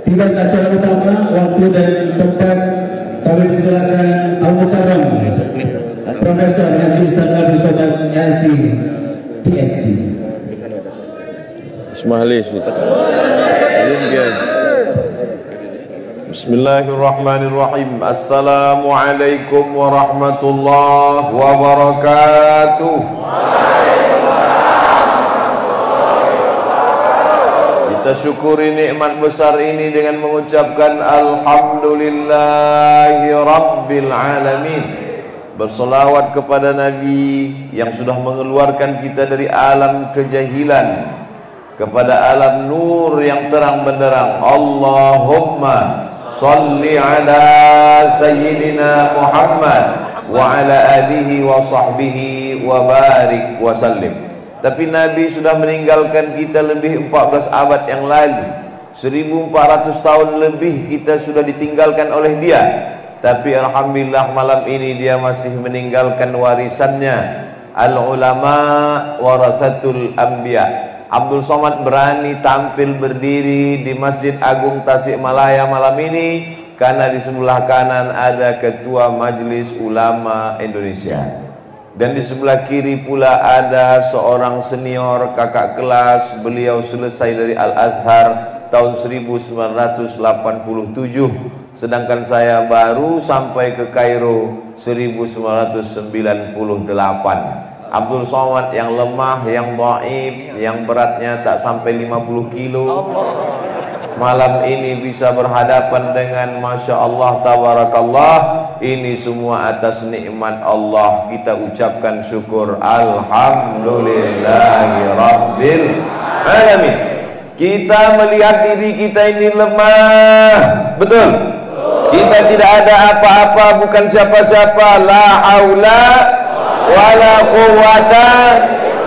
Tiga acara utama, waktu dan tempat kami persilakan Al-Mukarram Profesor Haji Ustaz Nabi Sobat Yasin PSC. Bismillahirrahmanirrahim. Assalamualaikum warahmatullahi wabarakatuh. Kita syukuri nikmat besar ini dengan mengucapkan alhamdulillahi rabbil alamin. Bersolawat kepada Nabi yang sudah mengeluarkan kita dari alam kejahilan kepada alam nur yang terang benderang. Allahumma salli ala sayyidina Muhammad wa ala alihi wa sahbihi wa barik wa sallim. Tapi Nabi sudah meninggalkan kita lebih 14 abad yang lalu. 1400 tahun lebih kita sudah ditinggalkan oleh dia. Tapi alhamdulillah malam ini dia masih meninggalkan warisannya. Al-ulama warasatul anbiya. Abdul Somad berani tampil berdiri di Masjid Agung Tasikmalaya malam ini karena di sebelah kanan ada Ketua Majelis Ulama Indonesia. Dan di sebelah kiri pula ada seorang senior kakak kelas. Beliau selesai dari Al-Azhar tahun 1987, sedangkan saya baru sampai ke Kairo 1998. Abdul Somad yang lemah, yang dhaif, yang beratnya tak sampai 50 kilo, malam ini bisa berhadapan dengan Masya Allah tabarakallah. Ini semua atas nikmat Allah. Kita ucapkan syukur alhamdulillahi rabbil alamin. Kita melihat diri kita ini lemah, betul? Kita tidak ada apa-apa, bukan siapa-siapa. La haula wala quwwata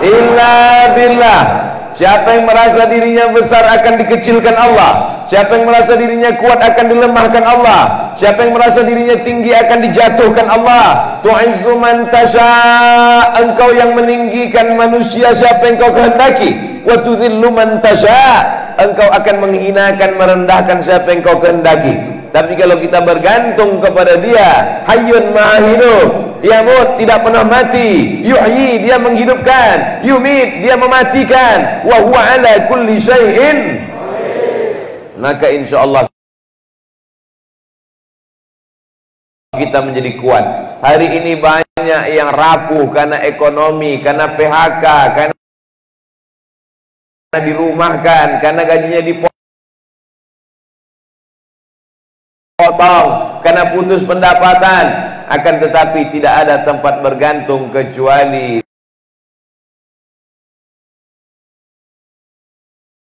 illa billah. Siapa yang merasa dirinya besar akan dikecilkan Allah. Siapa yang merasa dirinya kuat akan dilemahkan Allah. Siapa yang merasa dirinya tinggi akan dijatuhkan Allah. Tu'izzu man tasha', engkau yang meninggikan manusia siapa yang kau kehendaki. Wa tudhillu man tasha', engkau akan menghinakan merendahkan siapa yang kau kehendaki. Tapi kalau kita bergantung kepada dia, hayyun ma'a yamut, tidak pernah mati, yuhyi, dia menghidupkan, yumit, dia mematikan, wa huwa ala kulli syai'in, maka insyaallah kita menjadi kuat. Hari ini banyak yang rapuh karena ekonomi, karena PHK, karena dirumahkan, karena gajinya dipotong, karena putus pendapatan. Akan tetapi tidak ada tempat bergantung kecuali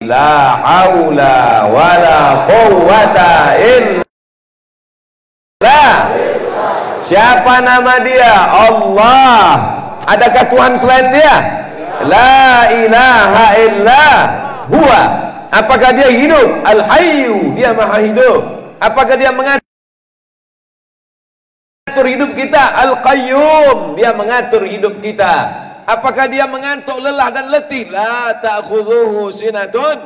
la haula wala quwwata illa. Siapa nama dia? Allah. Adakah Tuhan selain dia? La ilaha illa huwa. Apakah dia hidup? Al-hayyu, dia maha hidup. Apakah dia mengatur hidup kita? Al-qayyum, dia mengatur hidup kita. Apakah dia mengantuk, lelah dan letih? La ta'khudhuhu sinatun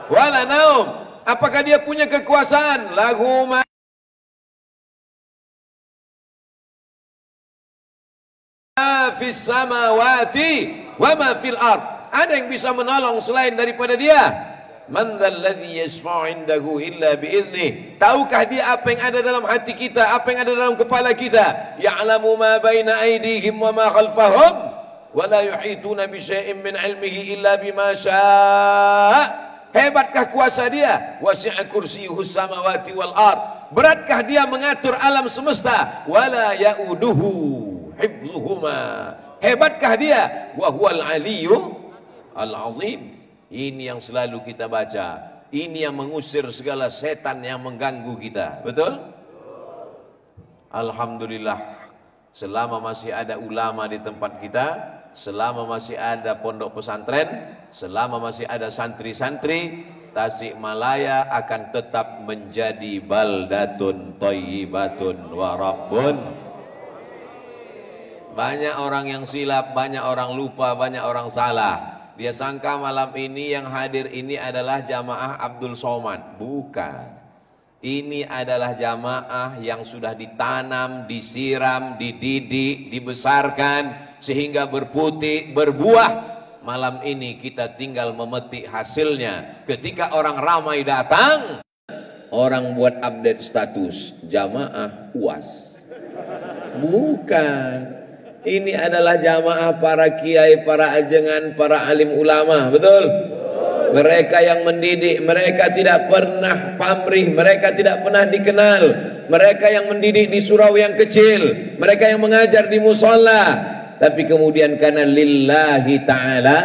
wala naum. Apakah dia punya kekuasaan? Lahu ma fis samawati wa ma fil ard. Ada yang bisa menolong selain daripada dia? Man dzalladzi yashfa'u 'indahu illa bi'idzni. Tahukah dia apa yang ada dalam hati kita, apa yang ada dalam kepala kita? Ya'lamu ma baina aydihim wa ma khalfahum wa la yuhituna bi syai'in min 'ilmihi illa bima syaa'. Hebatkah kuasa dia? Wasi'a kursiyyuhus samawati wal ard. Beratkah dia mengatur alam semesta? Wala ya'uduhu hifdzuhuma. Hebatkah dia? Wa huwal 'aliyyu al-'azim. Ini yang selalu kita baca. Ini yang mengusir segala setan yang mengganggu kita. Betul? Alhamdulillah. Selama masih ada ulama di tempat kita, selama masih ada pondok pesantren, selama masih ada santri-santri, Tasikmalaya akan tetap menjadi baldatun thayyibatun wa rabbun. Banyak orang yang silap, banyak orang lupa, banyak orang salah. Dia sangka malam ini yang hadir ini adalah jamaah Abdul Somad. Bukan. Ini adalah jamaah yang sudah ditanam, disiram, dididik, dibesarkan sehingga berputih, berbuah. Malam ini kita tinggal memetik hasilnya. Ketika orang ramai datang, orang buat update status jamaah UAS. Bukan. Ini adalah jamaah para kiai, para ajengan, para alim ulama. Betul? Mereka yang mendidik, mereka tidak pernah pamrih, mereka tidak pernah dikenal. Mereka yang mendidik di surau yang kecil, mereka yang mengajar di musola. Tapi kemudian karena lillahi ta'ala,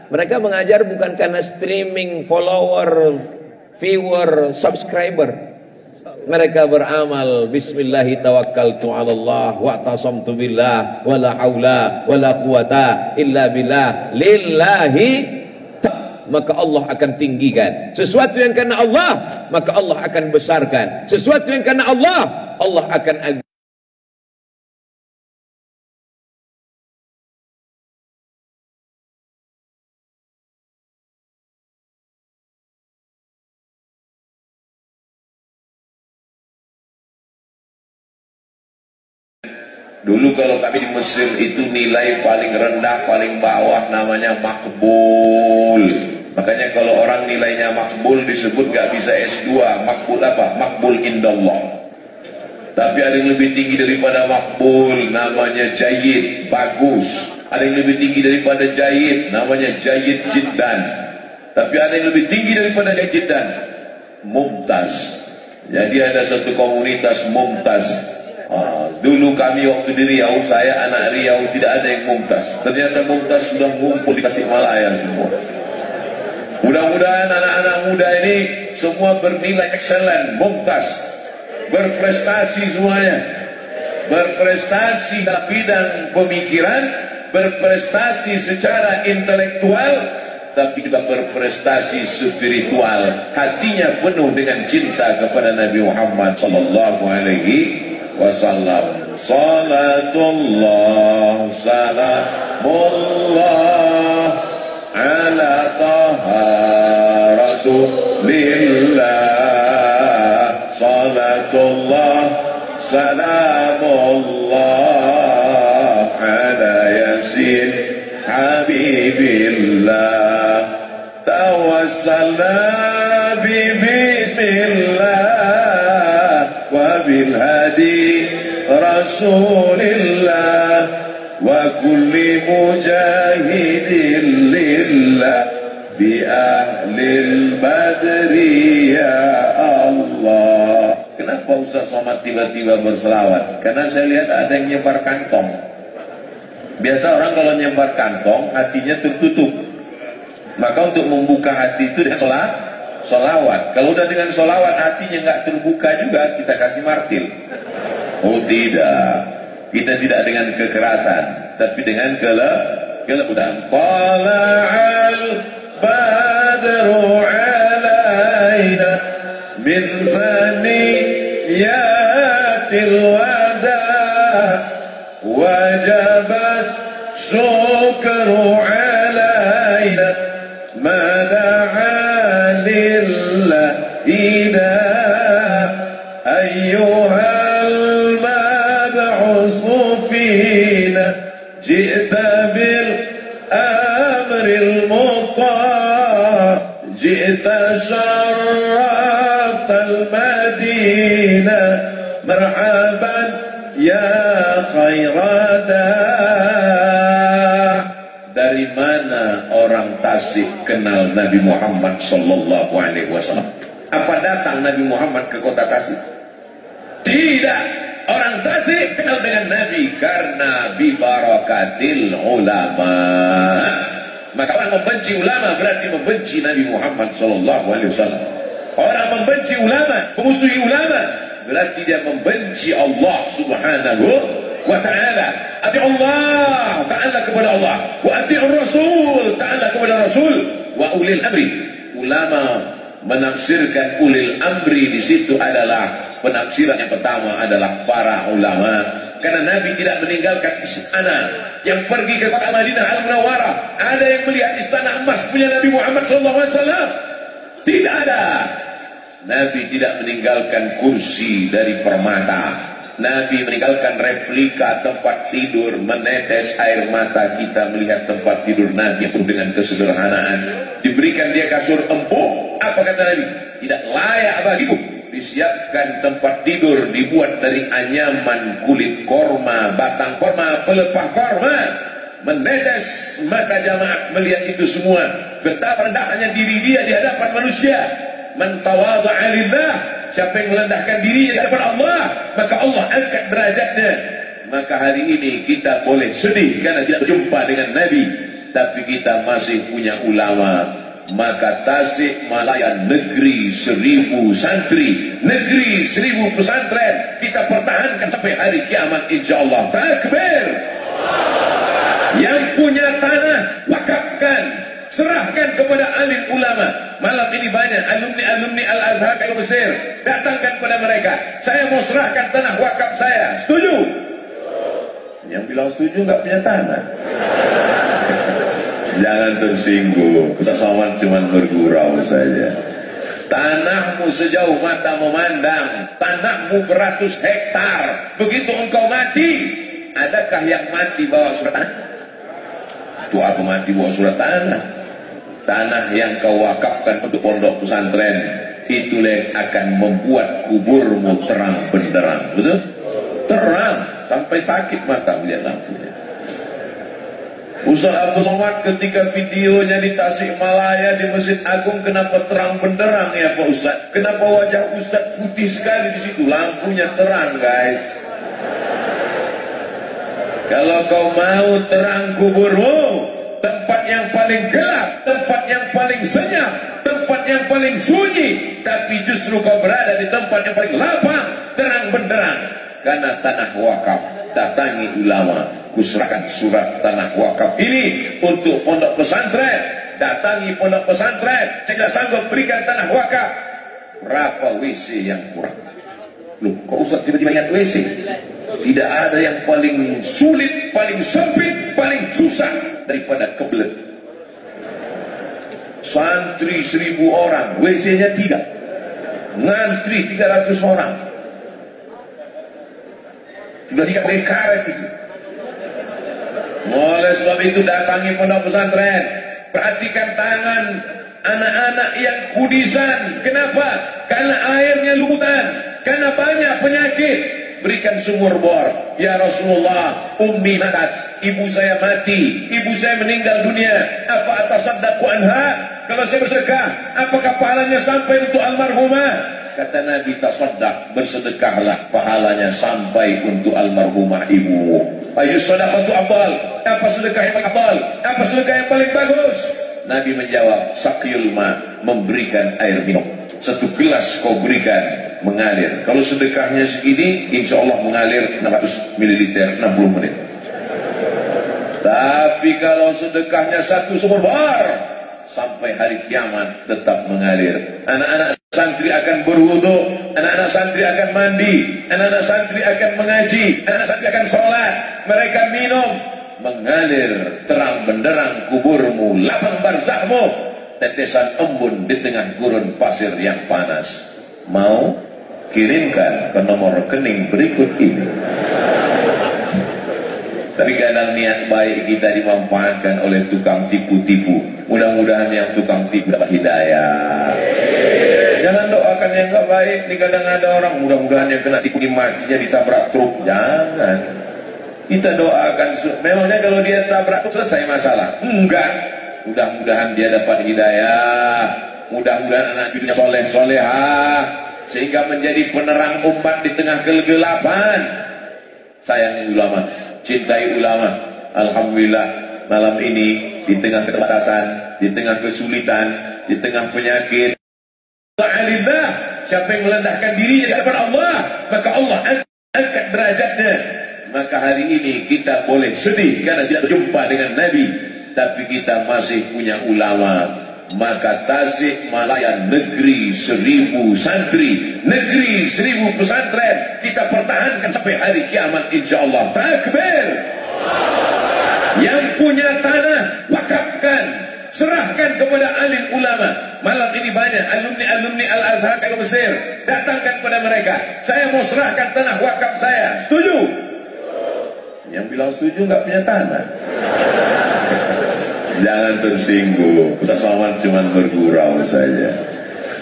mereka mengajar bukan karena streaming, follower, viewer, subscriber. Mereka beramal, bismillahi tawakkaltu ala Allah wa tasamtu billah wa la hawla wa la quwata illa billah lillahi. Maka Allah akan tinggikan sesuatu yang karena Allah, maka Allah akan besarkan sesuatu yang karena Allah, Allah akan agungkan. Dulu kalau kami di Mesir itu nilai paling rendah, paling bawah namanya makbul. Makanya kalau orang nilainya makbul disebut gak bisa S2. Makbul apa? Makbul indallah. Tapi ada yang lebih tinggi daripada makbul, namanya jayyid, bagus. Ada yang lebih tinggi daripada jayyid, namanya jayyid jiddan. Tapi ada yang lebih tinggi daripada jayyid jiddan, mumtaz. Jadi ada satu komunitas mumtaz. Dulu kami waktu di Riau, saya anak Riau, tidak ada yang mumtaz. Ternyata mumtaz sudah ngumpul di Tasikmalaya semua. Mudah-mudahan anak-anak muda ini semua bernilai excellent, mumtaz, berprestasi semuanya, berprestasi dalam bidang pemikiran, berprestasi secara intelektual, tapi juga berprestasi spiritual. Hatinya penuh dengan cinta kepada Nabi Muhammad sallallahu alaihi wasallam. Salatullah salamullah ala taha rasulillah. Salatullah salamullah ala yasin habibillah. Tawassalna bi bismillah wa bil hadi rasulillah wa kulli mujahidin lillah bi ahlil badri ya Allah. Kenapa Ustaz Somad tiba-tiba berselawat? Karena saya lihat ada yang nyebar kantong. Biasa orang kalau nyebar kantong hatinya tertutup. Maka untuk membuka hati itu dengan solawat. Kalau udah dengan solawat hatinya nggak terbuka juga, kita kasih martil. Oh tidak, kita tidak dengan kekerasan, tapi dengan kelebutan. Tala'al badru alaina min saniyatil wada wajabas syukru alaina mada'a lillahina ayyuhal mab'usu fina ji'ta bil amril mutar ji'ta syarraftal madina marhaban ya khairadah. Dari mana orang Tasik kenal Nabi Muhammad sallallahu alaihi wasallam? Apa datang Nabi Muhammad ke kota Tasik? Tidak. Orang Tasik kenal dengan Nabi karena bibarakatil ulama. Maka orang membenci ulama berarti membenci Nabi Muhammad sallallahu alaihi wasallam. Orang membenci ulama, memusuhi ulama, berarti dia membenci Allah subhanahu wa ta'ala. Ati Allah ta'ala kepada Allah, wa ati Rasul ta'ala kepada Rasul, wa ulil amri. Ulama menafsirkan ulil amri di situ adalah penafsiran yang pertama adalah para ulama. Karena Nabi tidak meninggalkan istana yang pergi ke kota Madinah Al-Munawwarah. Ada yang melihat istana emas punya Nabi Muhammad SAW? Tidak ada. Nabi tidak meninggalkan kursi dari permata. Nabi meninggalkan replika tempat tidur, menetes air mata kita melihat tempat tidur Nabi yang penuh dengan kesederhanaan. Diberikan dia kasur empuk, apa kata Nabi? Tidak layak bagiku. Disiapkan tempat tidur dibuat dari anyaman kulit korma, batang korma, pelepah korma. Menetes mata jamaah melihat itu semua. Betapa rendahnya diri dia di hadapan manusia. Man tawadha'a lillah, siapa yang merendahkan dirinya di hadapan Allah, maka Allah angkat derajatnya. Maka hari ini kita boleh sedih karena tidak berjumpa dengan Nabi, tapi kita masih punya ulama. Maka Tasik Malaya, negeri 1000 santri, negeri 1000 pesantren, kita pertahankan sampai hari kiamat insyaallah. Takbir. Yang punya tanah wakafkan, serahkan kepada alim ulama. Malam ini banyak alumni Al-Azhar Kairo Mesir, datangkan kepada mereka, saya mau serahkan tanah wakaf saya. Setuju? Yang bilang setuju nggak punya tanah. Jangan tersinggung, Ustaz Somad cuma bergurau saja. Tanahmu sejauh mata memandang, tanahmu beratus hektar. Begitu engkau mati, adakah yang mati bawa surat tanah? Itu apa mati bawa surat tanah? Tanah yang kau wakafkan untuk pondok pesantren, itulah yang akan membuat kuburmu terang benderang. Betul? Terang sampai sakit mata melihat lampunya. Ustaz Abdul Somad ketika videonya di Tasikmalaya di Masjid Agung, kenapa terang benderang ya Pak Ustaz? Kenapa wajah Ustaz putih sekali di situ? Lampunya terang, guys. Kalau kau mau terang kuburmu, tempat yang paling gelap, tempat yang paling senyap, tempat yang paling sunyi, tapi justru kau berada di tempat yang paling lapang, terang benderang. Karena tanah wakaf. Datangi ulama, kuserahkan surat tanah wakaf ini untuk pondok pesantren. Datangi pondok pesantren, saya tidak sanggup berikan tanah wakaf. Berapa WC yang kurang? Loh, kok Ustaz tiba-tiba ingat WC? Tidak ada yang paling sulit, paling sempit, paling susah daripada kebelet. Santri 1000 orang, WC-nya 3. Ngantri 300 orang. Sudah tidak pakai karet itu. Oleh sebab itu datangi pondok pesantren. Perhatikan tangan anak-anak yang kudisan. Kenapa? Karena airnya lumutan, karena banyak penyakit. Berikan sumur bor. Ya Rasulullah, ummi matat, ibu saya mati, ibu saya meninggal dunia. Apa atasaddaqu anha? Kalau saya bersedekah, apakah pahalanya sampai untuk almarhumah? Kata Nabi, tasaddaq, bersedekahlah, pahalanya sampai untuk almarhumah ibumu. Ayo sedekahatu afdal. Apa sedekah yang paling afdal? Apa sedekah yang paling bagus? Nabi menjawab, saqiyul ma, memberikan air minum. 1 gelas kau berikan, mengalir. Kalau sedekahnya segini, insya Allah mengalir 600 ml 60 menit. Tapi kalau sedekahnya 1 sumur bor, sampai hari kiamat tetap mengalir. Anak-anak santri akan berwudu, anak-anak santri akan mandi, anak-anak santri akan mengaji, anak-anak santri akan sholat. Mereka minum, mengalir terang benderang kuburmu, lapang barzahmu, tetesan embun di tengah gurun pasir yang panas. Mau? Kirimkan ke nomor rekening berikut ini. Tapi kadang niat baik kita dimanfaatkan oleh tukang tipu-tipu. Mudah-mudahan yang tukang tipu dapat hidayah. Jangan doakan yang gak baik. Ini kadang ada orang, mudah-mudahan yang kena tipu di masjidnya ditabrak truk. Jangan. Kita doakan, memangnya kalau dia tabrak truk selesai masalah? Enggak. Mudah-mudahan dia dapat hidayah. Mudah-mudahan anak cucunya soleh-solehah, sehingga menjadi penerang umat di tengah kegelapan. Sayangi ulama, cintai ulama. Alhamdulillah malam ini di tengah keterbatasan, di tengah kesulitan, di tengah penyakit, siapa yang merendahkan dirinya di hadapan Allah, maka Allah angkat derajatnya. Maka hari ini kita boleh sedih karena tidak berjumpa dengan Nabi, tapi kita masih punya ulama. Maka Tasik Malaya, negeri 1000 santri, negeri 1000 pesantren, kita pertahankan sampai hari kiamat insyaallah. Takbir. Yang punya tanah wakafkan, serahkan kepada alim ulama. Malam ini banyak alumni Al-Azhar ke Mesir, datangkan kepada mereka, saya mau serahkan tanah wakaf saya. Setuju? Yang bilang setuju nggak punya tanah. Jangan tersinggung, Ustaz Somad cuma bergurau saja.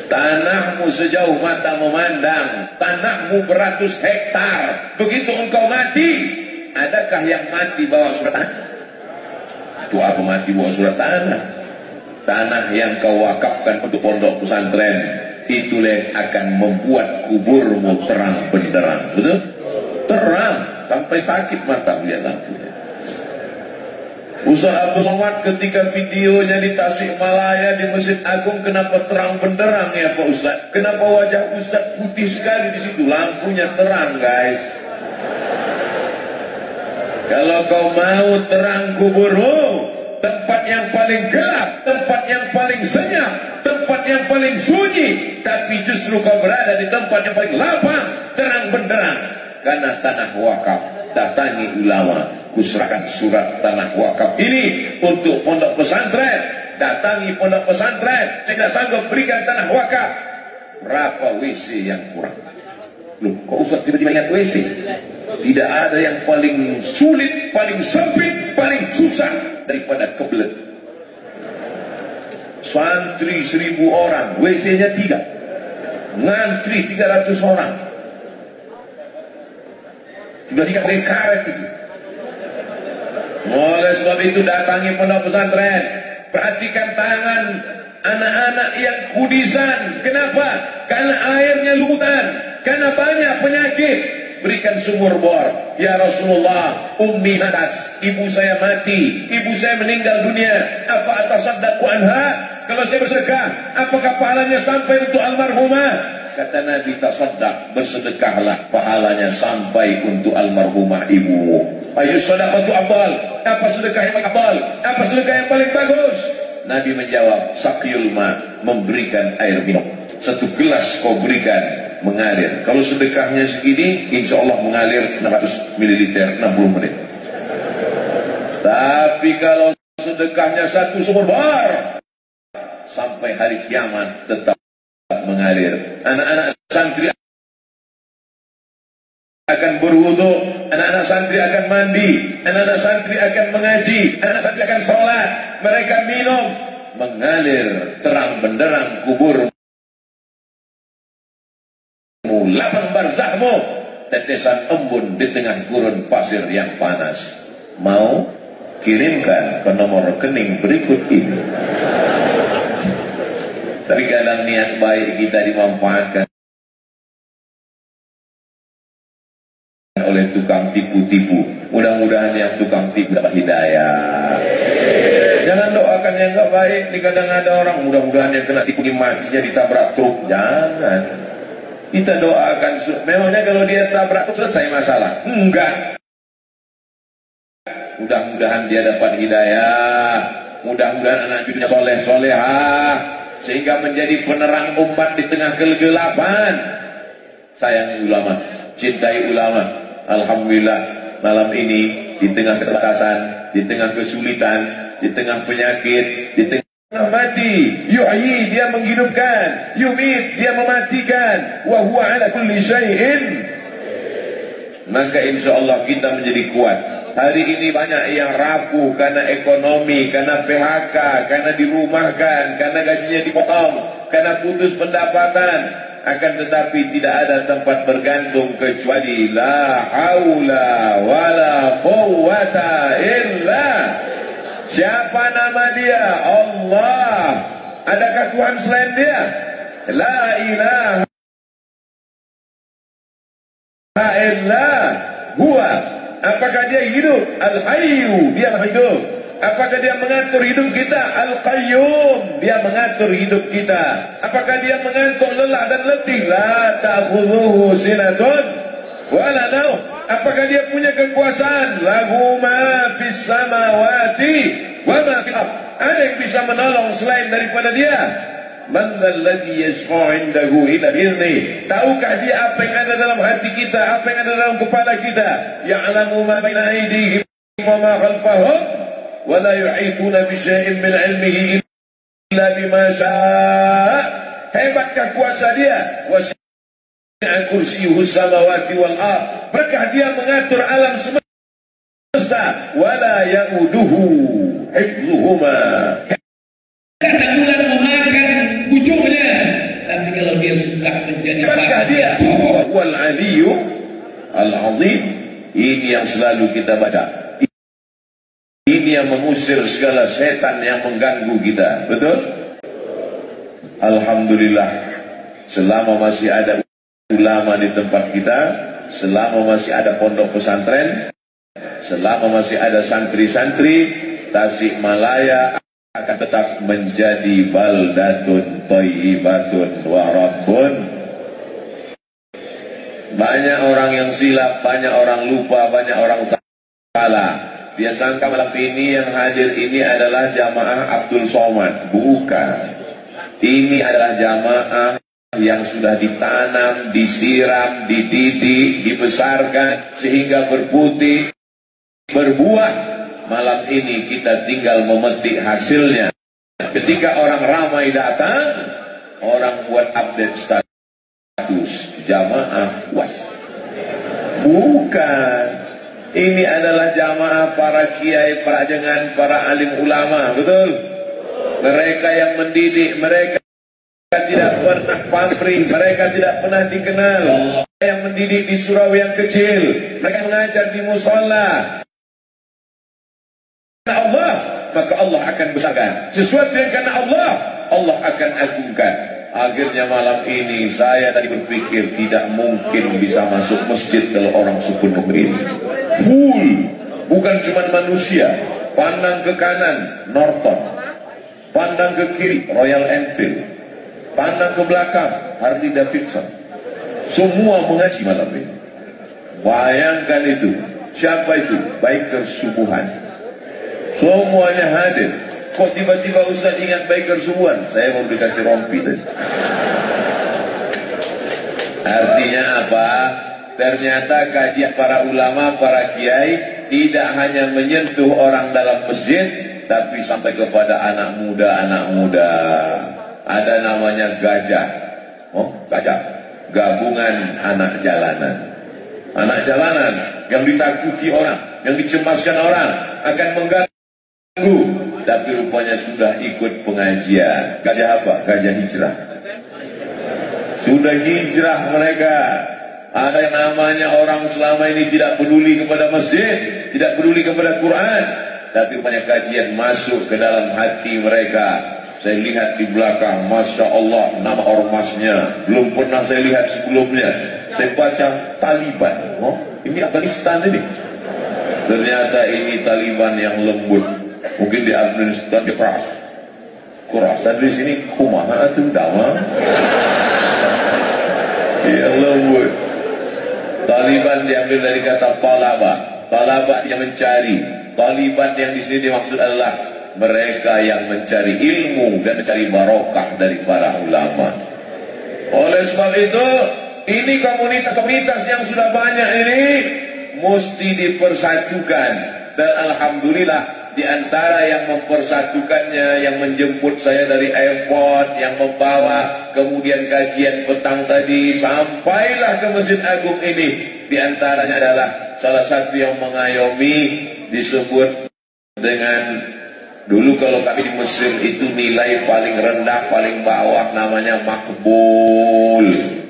Tanahmu sejauh mata memandang, tanahmu beratus hektar. Begitu engkau mati, adakah yang mati bawa surat tanah? Itu apa mati bawa surat tanah? Tanah yang kau wakafkan untuk pondok pesantren, itulah yang akan membuat kuburmu terang benderang. Betul? Terang sampai sakit mata lihat lampunya. Ustaz Abu Somad ketika videonya di Tasikmalaya di Masjid Agung, kenapa terang benderang ya Pak Ustaz? Kenapa wajah Ustaz putih sekali di situ? Lampunya terang, guys. Kalau kau mau terang kuburmu, tempat yang paling gelap, tempat yang paling senyap, tempat yang paling sunyi, tapi justru kau berada di tempat yang paling lapang, terang benderang, karena tanah wakaf. Datangi ulama, kuserahkan surat tanah wakaf ini untuk pondok pesantren. Datangi pondok pesantren, tidak sanggup berikan tanah wakaf. Berapa WC yang kurang? Loh, kok Ustaz tiba-tiba ingat WC? Tidak ada yang paling sulit, paling sempit, paling susah daripada kebelet. Santri 1000 orang, WC-nya 3. Ngantri 300 orang. Sudah dikasih karet itu. Oleh sebab itu datangi pondok pesantren. Perhatikan tangan anak-anak yang kudisan. Kenapa? Karena airnya lutan, karena banyak penyakit. Berikan sumur bor. Ya Rasulullah, ummi matat, ibu saya mati, ibu saya meninggal dunia. Apa atasaddaqu anha? Kalau saya bersedekah, apakah pahalanya sampai untuk almarhumah? Kata Nabi, tasaddaq, bersedekahlah, pahalanya sampai untuk almarhumah ibumu. Ayo sedekatu afdal. Apa sedekah yang paling afdal? Apa sedekah yang paling bagus? Nabi menjawab, saqiyul ma, memberikan air minum. 1 gelas kau berikan, mengalir. Kalau sedekahnya segini, insya Allah mengalir 600 ml 60 menit. Tapi kalau sedekahnya 1 sumur bor, sampai hari kiamat tetap mengalir. Anak-anak santri akan berwudu, anak-anak santri akan mandi, anak-anak santri akan mengaji, anak-anak santri akan sholat. Mereka minum, mengalir terang benderang kuburmu, lapang barzahmu, tetesan embun di tengah gurun pasir yang panas. Mau? Kirimkan ke nomor rekening berikut ini. Tapi kadang niat baik kita dimanfaatkan oleh tukang tipu-tipu. Mudah-mudahan yang tukang tipu dapat hidayah. Jangan doakan yang enggak baik. Ini kadang ada orang, mudah-mudahan yang kena tipu matinya ditabrak truk. Jangan. Kita doakan. Memangnya kalau dia tabrak truk selesai masalah? Enggak. Mudah-mudahan dia dapat hidayah. Mudah-mudahan anak cucunya soleh-solehah, sehingga menjadi penerang umat di tengah kegelapan. Sayangi ulama, cintai ulama. Alhamdulillah malam ini di tengah keterbatasan, di tengah kesulitan, di tengah penyakit, di tengah mati, yuhyi, dia menghidupkan, yumit, dia mematikan, wa huwa ala kulli syai'in. Maka insyaallah kita menjadi kuat. Hari ini banyak yang rapuh karena ekonomi, karena PHK, karena dirumahkan, karena gajinya dipotong, karena putus pendapatan. Akan tetapi tidak ada tempat bergantung kecuali la haula wala quwwata illa. Siapa nama dia? Allah. Adakah Tuhan selain dia? La ilaha illa huwa. Apakah dia hidup? Al-Hayyu, dia hidup. Apakah dia mengatur hidup kita? Al-Qayyum, dia mengatur hidup kita. Apakah dia mengantuk, lelah dan letih? La ta'khudhuhu sinatun wala naum. Apakah dia punya kekuasaan? Lahu ma fis samawati wa ma fil ardh. Ada yang bisa menolong selain daripada dia? Man dzalladzi yashfa'u 'indahu illa bi'idznih. Tahukah dia apa yang ada dalam hati kita, apa yang ada dalam kepala kita? Ya'lamu ma baina aydihim wa ma khalfahum wa la yuhituna bi syai'in min 'ilmihi illa bima syaa. Hebatkah kuasa dia? Wasi'a kursiyyuhu samawati wal ardh. Berkah dia mengatur alam semesta. Wala ya'uduhu hifdhuhuma. Kata bulan memakan ujungnya, tapi kalau dia sudah menjadi berkah dia. Wal aliyyu al-azim. Ini yang selalu kita baca. Ini yang mengusir segala setan yang mengganggu kita. Betul? Alhamdulillah, selama masih ada ulama di tempat kita, selama masih ada pondok pesantren, selama masih ada santri-santri, Tasikmalaya akan tetap menjadi baldatun thayyibatun wa rabbun. Banyak orang yang silap, banyak orang lupa, banyak orang salah. Dia sangka malam ini yang hadir ini adalah jamaah Abdul Somad. Bukan. Ini adalah jamaah yang sudah ditanam, disiram, dididik, dibesarkan sehingga berputih, berbuah. Malam ini kita tinggal memetik hasilnya. Ketika orang ramai datang, orang buat update status jamaah was. Bukan. Ini adalah jamaah para kiai, para jengan, para alim ulama, betul? Mereka yang mendidik, mereka tidak pernah pamrih, mereka tidak pernah dikenal. Yang mendidik di surau yang kecil, mereka mengajar di musola. Karena Allah, maka Allah akan besarkan. Sesuatu yang karena Allah, Allah akan agungkan. Akhirnya malam ini saya tadi berpikir tidak mungkin bisa masuk masjid kalau orang sepenuh ini. Full, bukan cuma manusia. Pandang ke kanan, Norton. Pandang ke kiri, Royal Enfield. Pandang ke belakang, Harley Davidson. Semua mengaji malam ini. Bayangkan itu. Siapa itu? Biker subuhan. Semuanya hadir. Kok tiba-tiba Ustaz ingat biker subuhan? Saya mau dikasih rompi tadi. Artinya apa? Ternyata kajian para ulama, para kiai tidak hanya menyentuh orang dalam masjid, tapi sampai kepada anak muda. Ada namanya gajah. Oh, gajah. Gabungan anak jalanan. Anak jalanan yang ditakuti orang, yang dicemaskan orang, akan mengganggu. Tapi rupanya sudah ikut pengajian. Gajah apa? Gajah hijrah. Sudah hijrah mereka. Ada yang namanya orang selama ini tidak peduli kepada masjid, tidak peduli kepada Quran, tapi rupanya kajian masuk ke dalam hati mereka. Saya lihat di belakang, Masya Allah, nama ormasnya belum pernah saya lihat sebelumnya. Saya baca Taliban. Oh, ini Afghanistan ini. Ternyata ini Taliban yang lembut. Mungkin di Afghanistan dia keras. Dan di sini kumaha itu damai. Ya lembut. Taliban diambil dari kata talaba. Talaba yang mencari. Taliban yang di sini dimaksud adalah mereka yang mencari ilmu dan mencari barokah dari para ulama. Oleh sebab itu, ini komunitas-komunitas yang sudah banyak ini mesti dipersatukan. Dan alhamdulillah, di antara yang mempersatukannya, yang menjemput saya dari airport, yang membawa kemudian kajian petang tadi sampailah ke Masjid Agung ini, di antaranya adalah salah satu yang mengayomi disebut dengan, dulu kalau kami di Mesir itu nilai paling rendah, paling bawah namanya makbul.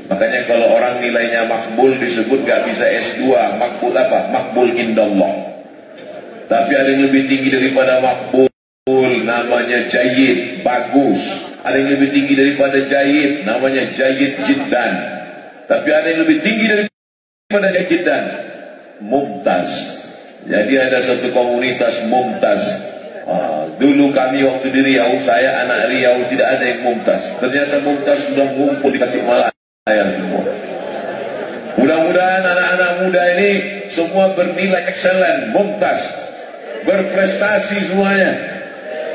Makanya kalau orang nilainya makbul disebut gak bisa S2. Makbul apa? Makbul indallah. Tapi ada yang lebih tinggi daripada makbul, namanya jayyid, bagus. Ada yang lebih tinggi daripada jayyid, namanya jayyid jiddan. Tapi ada yang lebih tinggi daripada jayyid jiddan, mumtaz. Jadi ada satu komunitas mumtaz. Dulu kami waktu di Riau, saya anak Riau, tidak ada yang mumtaz. Ternyata mumtaz sudah ngumpul di Tasikmalaya semua. Mudah-mudahan anak-anak muda ini semua bernilai excellent, mumtaz. Berprestasi semuanya.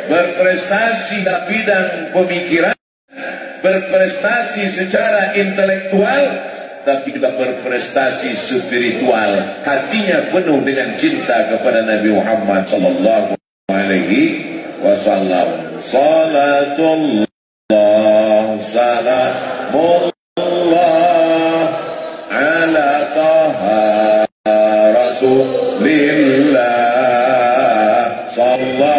Berprestasi dalam bidang pemikiran, berprestasi secara intelektual, tapi juga berprestasi spiritual. Hatinya penuh dengan cinta kepada Nabi Muhammad sallallahu alaihi wasallam. salatullah salamullah ala taha rasulillah sallallahu